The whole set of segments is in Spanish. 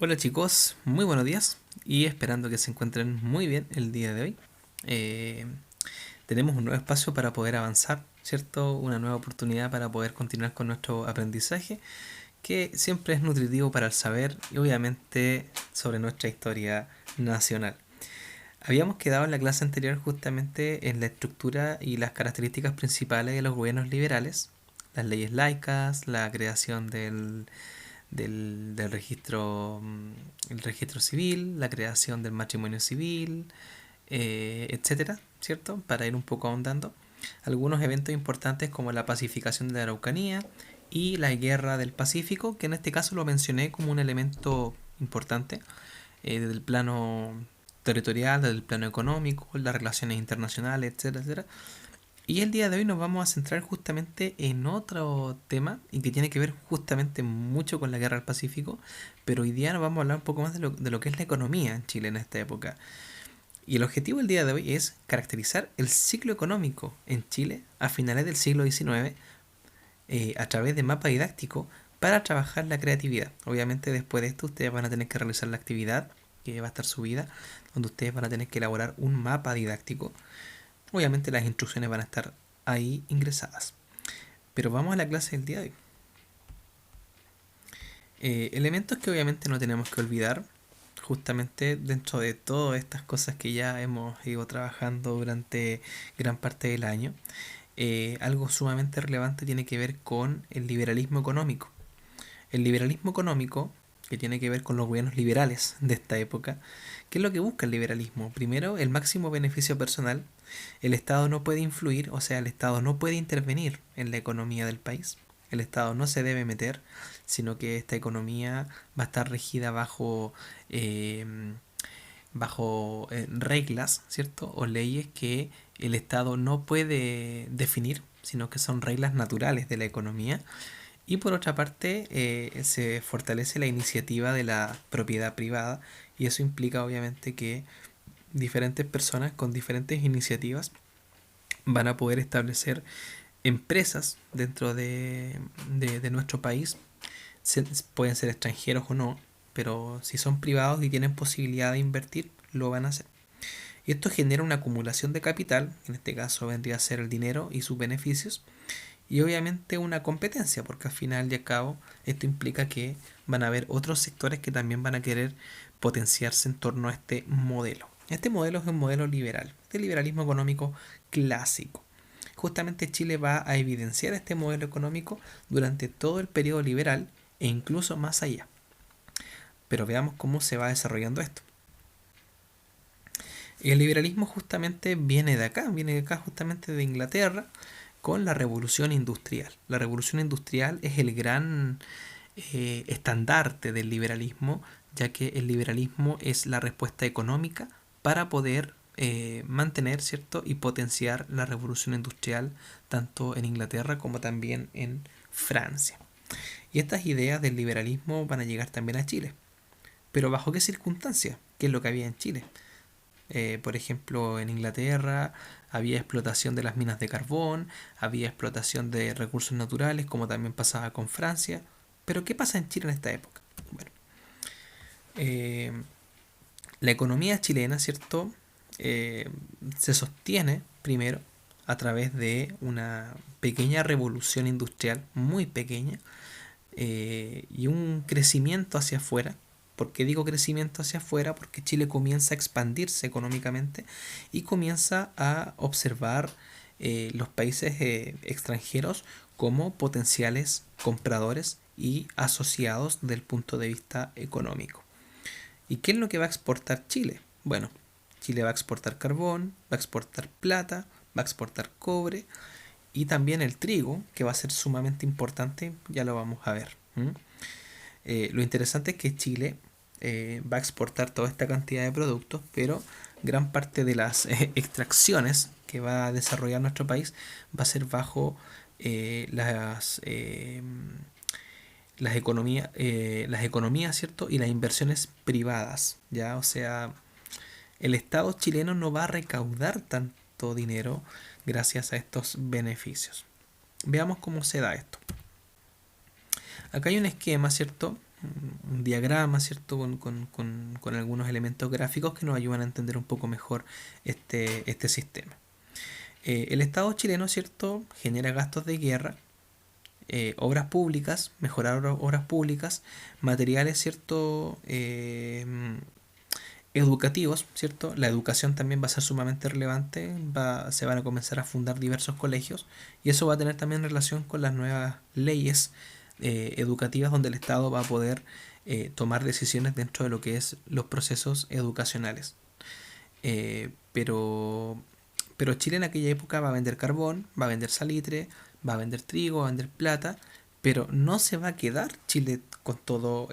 Hola chicos, muy buenos días y esperando que se encuentren muy bien el día de hoy. Eh, Tenemos un nuevo espacio para poder avanzar, ¿cierto? Una nueva oportunidad para poder continuar con nuestro aprendizaje, que siempre es nutritivo para el saber y obviamente sobre nuestra historia nacional. Habíamos quedado en la clase anterior justamente en la estructura y las características principales de los gobiernos liberales, las leyes laicas, la creación del registro, el registro civil, la creación del matrimonio civil, etcétera, ¿cierto? Para ir un poco ahondando. Algunos eventos importantes como la pacificación de la Araucanía y la guerra del Pacífico, que en este caso lo mencioné como un elemento importante desde el plano territorial, desde el plano económico, las relaciones internacionales, etcétera, etcétera. Y el día de hoy nos vamos a centrar justamente en otro tema y que tiene que ver justamente mucho con la guerra del Pacífico, pero hoy día nos vamos a hablar un poco más de lo que es la economía en Chile en esta época. Y el objetivo del día de hoy es caracterizar el ciclo económico en Chile a finales del siglo XIX a través de mapa didáctico para trabajar la creatividad. Obviamente después de esto ustedes van a tener que realizar la actividad que va a estar subida, donde ustedes van a tener que elaborar un mapa didáctico. Obviamente las instrucciones van a estar ahí ingresadas. Pero vamos a la clase del día de hoy. Elementos que obviamente no tenemos que olvidar, justamente dentro de todas estas cosas que ya hemos ido trabajando durante gran parte del año. Algo sumamente relevante tiene que ver con el liberalismo económico. El liberalismo económico, que tiene que ver con los gobiernos liberales de esta época, ¿qué es lo que busca el liberalismo? Primero, el máximo beneficio personal. El Estado no puede influir, o sea, el Estado no puede intervenir en la economía del país. El Estado no se debe meter, sino que esta economía va a estar regida eh, bajo reglas, ¿cierto? O leyes que el Estado no puede definir, sino que son reglas naturales de la economía. Y por otra parte, se fortalece la iniciativa de la propiedad privada y eso implica obviamente que diferentes personas con diferentes iniciativas van a poder establecer empresas dentro de nuestro país. Pueden ser extranjeros o no, pero si son privados y tienen posibilidad de invertir, lo van a hacer. Y esto genera una acumulación de capital, en este caso vendría a ser el dinero y sus beneficios, y obviamente una competencia, porque al final y al cabo esto implica que van a haber otros sectores que también van a querer potenciarse en torno a este modelo. Este modelo es un modelo liberal, de liberalismo económico clásico. Justamente Chile va a evidenciar este modelo económico durante todo el periodo liberal e incluso más allá. Pero veamos cómo se va desarrollando esto. Y el liberalismo justamente viene de acá justamente de Inglaterra, con la revolución industrial. La revolución industrial es el gran estandarte del liberalismo, ya que el liberalismo es la respuesta económica para poder mantener, ¿cierto? Y potenciar la revolución industrial tanto en Inglaterra como también en Francia. Y estas ideas del liberalismo van a llegar también a Chile. Pero ¿bajo qué circunstancias? ¿Qué es lo que había en Chile? Por ejemplo, en Inglaterra había explotación de las minas de carbón, había explotación de recursos naturales, como también pasaba con Francia. Pero ¿qué pasa en Chile en esta época? Bueno, eh, la economía chilena, ¿cierto? Eh, Se sostiene primero a través de una pequeña revolución industrial, muy pequeña, y un crecimiento hacia afuera. ¿Por qué digo crecimiento hacia afuera? Porque Chile comienza a expandirse económicamente y comienza a observar los países extranjeros como potenciales compradores y asociados del punto de vista económico. ¿Y qué es lo que va a exportar Chile? Bueno, Chile va a exportar carbón, va a exportar plata, va a exportar cobre y también el trigo, que va a ser sumamente importante, ya lo vamos a ver. Lo interesante es que Chile va a exportar toda esta cantidad de productos, pero gran parte de las extracciones que va a desarrollar nuestro país va a ser bajo eh, las, eh, las economías, ¿cierto? Y las inversiones privadas, ¿ya? O sea, el Estado chileno no va a recaudar tanto dinero gracias a estos beneficios. Veamos cómo se da esto. Acá hay un esquema, ¿cierto? un diagrama, ¿cierto? Con algunos elementos gráficos que nos ayudan a entender un poco mejor este sistema. El Estado chileno, ¿cierto?, genera gastos de guerra, obras públicas, mejorar obras públicas, materiales, ¿cierto?, educativos, ¿cierto? La educación también va a ser sumamente relevante, se van a comenzar a fundar diversos colegios y eso va a tener también relación con las nuevas leyes educativas donde el Estado va a poder tomar decisiones dentro de lo que es los procesos educacionales. Pero Chile en aquella época va a vender carbón, va a vender salitre, va a vender trigo, va a vender plata, pero no se va a quedar Chile con todo,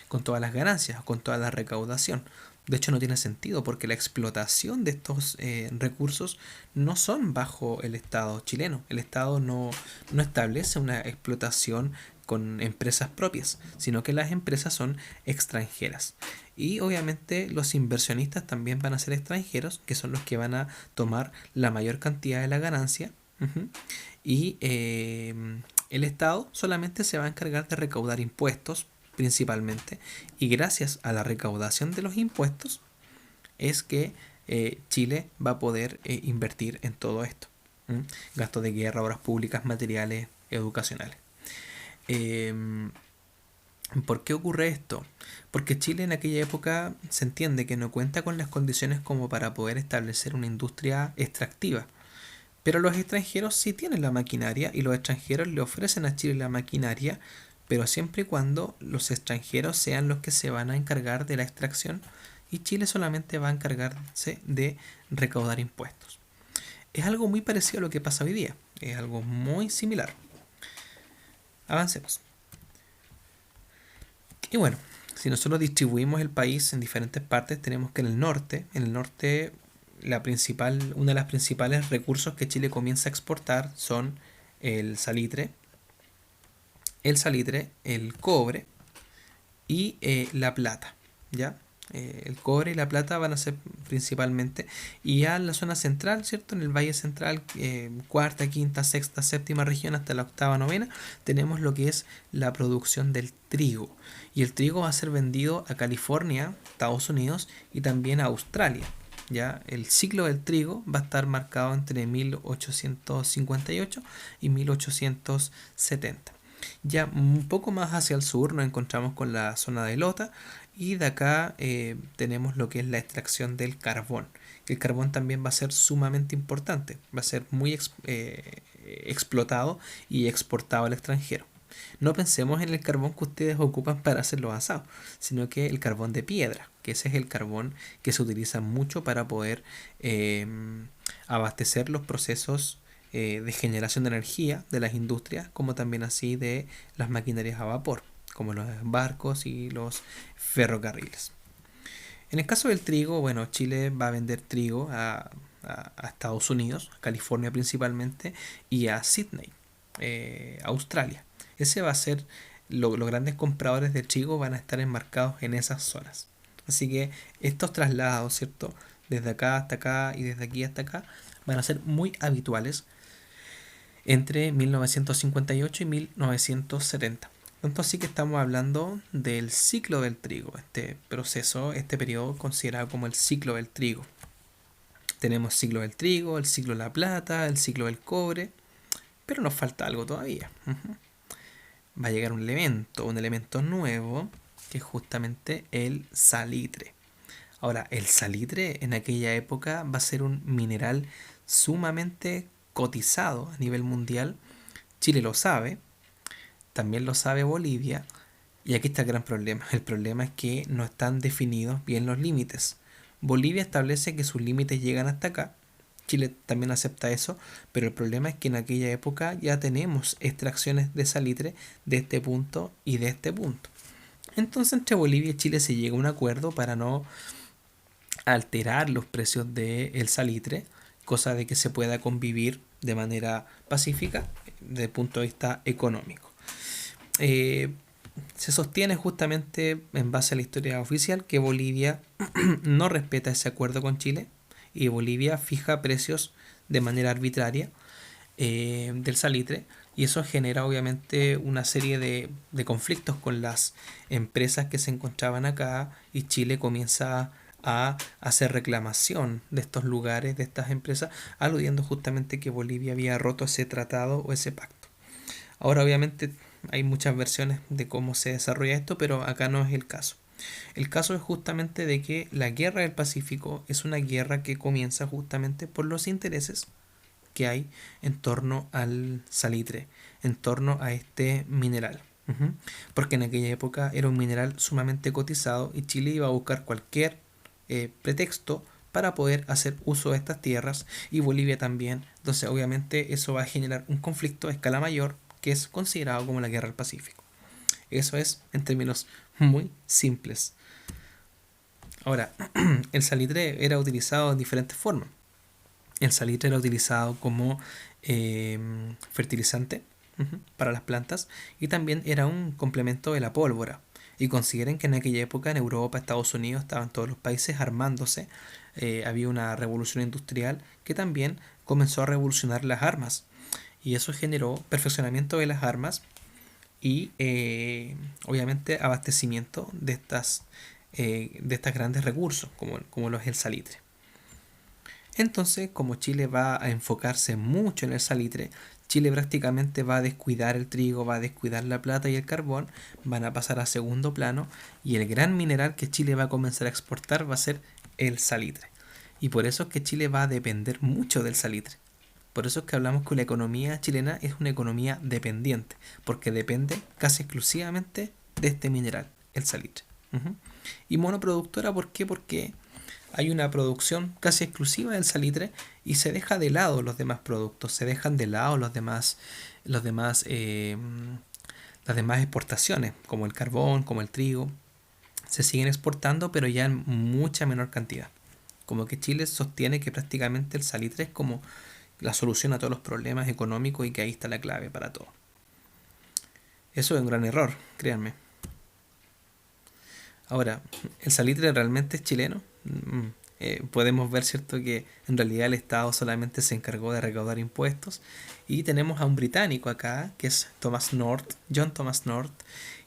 con todas las ganancias, con toda la recaudación. De hecho, no tiene sentido porque la explotación de estos recursos no son bajo el Estado chileno. El Estado no establece una explotación con empresas propias, sino que las empresas son extranjeras. Y obviamente los inversionistas también van a ser extranjeros, que son los que van a tomar la mayor cantidad de la ganancia. Uh-huh. Y el Estado solamente se va a encargar de recaudar impuestos principalmente. Y gracias a la recaudación de los impuestos es que Chile va a poder invertir en todo esto. ¿Mm? Gastos de guerra, obras públicas, materiales, educacionales. ¿Por qué ocurre esto? Porque Chile en aquella época se entiende que no cuenta con las condiciones como para poder establecer una industria extractiva. Pero los extranjeros sí tienen la maquinaria y los extranjeros le ofrecen a Chile la maquinaria, pero siempre y cuando los extranjeros sean los que se van a encargar de la extracción y Chile solamente va a encargarse de recaudar impuestos. Es algo muy parecido a lo que pasa hoy día, es algo muy similar. Avancemos. Y bueno, si nosotros distribuimos el país en diferentes partes, tenemos que en el norte una de las principales recursos que Chile comienza a exportar son el salitre, el cobre y la plata, ¿ya? El cobre y la plata van a ser principalmente, y ya en la zona central, ¿cierto? En el Valle Central, cuarta, quinta, sexta, séptima región hasta la octava, novena, tenemos lo que es la producción del trigo. Y el trigo va a ser vendido a California, Estados Unidos y también a Australia. ¿Ya? El ciclo del trigo va a estar marcado entre 1858 y 1870. Ya un poco más hacia el sur nos encontramos con la zona de Lota y de acá tenemos lo que es la extracción del carbón. El carbón también va a ser sumamente importante, va a ser muy explotado y exportado al extranjero. No pensemos en el carbón que ustedes ocupan para hacer los asados, sino que el carbón de piedra, que ese es el carbón que se utiliza mucho para poder abastecer los procesos de generación de energía de las industrias, como también así de las maquinarias a vapor, como los barcos y los ferrocarriles. En el caso del trigo, bueno, Chile va a vender trigo a Estados Unidos, a California principalmente, y a Sydney, Australia. Ese va a ser, los grandes compradores de trigo van a estar enmarcados en esas zonas. Así que estos traslados, ¿cierto? Desde acá hasta acá y desde aquí hasta acá van a ser muy habituales entre 1958 y 1970. Entonces sí que estamos hablando del ciclo del trigo, este proceso, este periodo considerado como el ciclo del trigo. Tenemos el ciclo del trigo, el ciclo de la plata, el ciclo del cobre, pero nos falta algo todavía. Va a llegar un elemento nuevo, que es justamente el salitre. Ahora, el salitre en aquella época va a ser un mineral sumamente cotizado a nivel mundial. Chile lo sabe, también lo sabe Bolivia, y aquí está el gran problema. El problema es que no están definidos bien los límites. Bolivia establece que sus límites llegan hasta acá, Chile también acepta eso, pero el problema es que en aquella época ya tenemos extracciones de salitre de este punto y de este punto. Entonces entre Bolivia y Chile se llega a un acuerdo para no alterar los precios del salitre, cosa de que se pueda convivir de manera pacífica desde el punto de vista económico. Se sostiene justamente en base a la historia oficial que Bolivia no respeta ese acuerdo con Chile y Bolivia fija precios de manera arbitraria del salitre, Y eso genera obviamente una serie de conflictos con las empresas que se encontraban acá y Chile comienza a hacer reclamación de estos lugares, de estas empresas, aludiendo justamente que Bolivia había roto ese tratado o ese pacto. Ahora obviamente hay muchas versiones de cómo se desarrolla esto, pero acá no es el caso. El caso es justamente de que la guerra del Pacífico es una guerra que comienza justamente por los intereses que hay en torno al salitre, en torno a este mineral. Porque en aquella época era un mineral sumamente cotizado y Chile iba a buscar cualquier pretexto para poder hacer uso de estas tierras y Bolivia también. Entonces obviamente eso va a generar un conflicto a escala mayor que es considerado como la guerra del Pacífico. Eso es en términos muy simples. Ahora, el salitre era utilizado de diferentes formas. El salitre era utilizado como fertilizante para las plantas y también era un complemento de la pólvora. Y consideren que en aquella época en Europa, Estados Unidos, estaban todos los países armándose. Había una revolución industrial que también comenzó a revolucionar las armas. Y eso generó perfeccionamiento de las armas y obviamente abastecimiento de estas grandes recursos, como lo es el salitre. Entonces, como Chile va a enfocarse mucho en el salitre, Chile prácticamente va a descuidar el trigo, va a descuidar la plata y el carbón, van a pasar a segundo plano y el gran mineral que Chile va a comenzar a exportar va a ser el salitre. Y por eso es que Chile va a depender mucho del salitre. Por eso es que hablamos que la economía chilena es una economía dependiente, porque depende casi exclusivamente de este mineral, el salitre. Y monoproductora, ¿por qué? Porque hay una producción casi exclusiva del salitre y se deja de lado los demás productos, se dejan de lado los demás, las demás exportaciones, como el carbón, como el trigo, se siguen exportando, pero ya en mucha menor cantidad. Como que Chile sostiene que prácticamente el salitre es como la solución a todos los problemas económicos y que ahí está la clave para todo. Eso es un gran error, créanme. Ahora, ¿el salitre realmente es chileno? Podemos ver, ¿cierto?, que en realidad el Estado solamente se encargó de recaudar impuestos y tenemos a un británico acá, que es Thomas North, John Thomas North,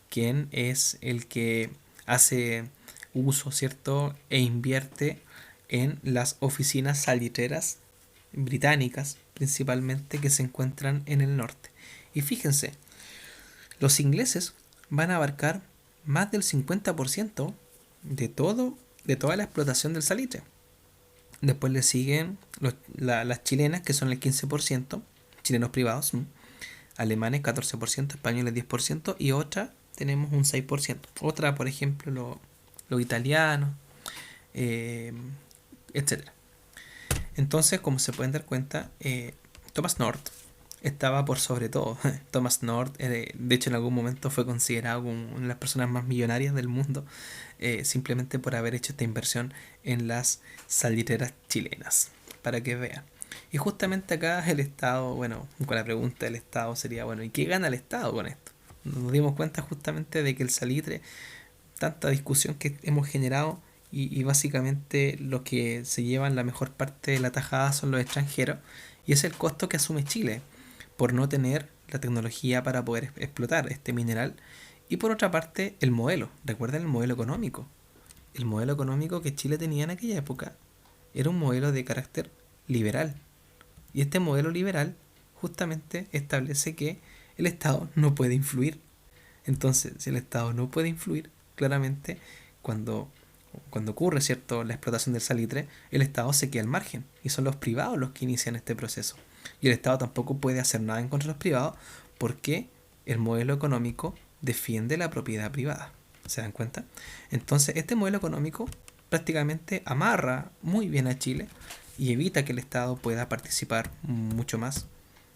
quien es el que hace uso, ¿cierto?, e invierte en las oficinas salitreras británicas, principalmente, que se encuentran en el norte. Y fíjense, los ingleses van a abarcar más del 50% de toda la explotación del salitre. Después le siguen las chilenas, que son el 15%, chilenos privados, alemanes 14%, españoles 10% y otra tenemos un 6%. Otra, por ejemplo, los italianos, etc. Entonces, como se pueden dar cuenta, Thomas North estaba por sobre todo. Thomas North, de hecho, en algún momento fue considerado como una de las personas más millonarias del mundo, simplemente por haber hecho esta inversión en las salitreras chilenas, para que vean. Y justamente acá el Estado, bueno, con la pregunta del Estado sería, bueno, ¿y qué gana el Estado con esto? Nos dimos cuenta justamente de que el salitre, tanta discusión que hemos generado, y básicamente los que se llevan la mejor parte de la tajada son los extranjeros, y es el costo que asume Chile por no tener la tecnología para poder explotar este mineral. Y por otra parte, el modelo. ¿Recuerdan el modelo económico? El modelo económico que Chile tenía en aquella época era un modelo de carácter liberal. Y este modelo liberal justamente establece que el Estado no puede influir. Entonces, si el Estado no puede influir, claramente cuando ocurre, ¿cierto?, la explotación del salitre, el Estado se queda al margen y son los privados los que inician este proceso. Y el Estado tampoco puede hacer nada en contra de los privados porque el modelo económico defiende la propiedad privada. ¿Se dan cuenta? Entonces, este modelo económico prácticamente amarra muy bien a Chile y evita que el Estado pueda participar mucho más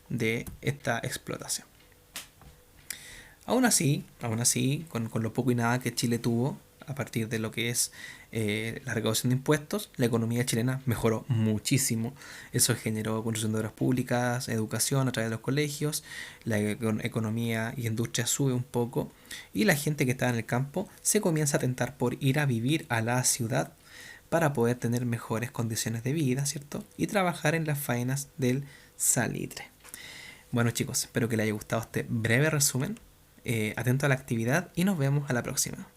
de esta explotación. Aún así, con lo poco y nada que Chile tuvo a partir de lo que es la recaudación de impuestos, la economía chilena mejoró muchísimo. Eso generó construcción de obras públicas, educación a través de los colegios, la economía y industria sube un poco y la gente que está en el campo se comienza a tentar por ir a vivir a la ciudad para poder tener mejores condiciones de vida, ¿cierto? Y trabajar en las faenas del salitre. Bueno chicos, espero que les haya gustado este breve resumen. Atento a la actividad y nos vemos a la próxima.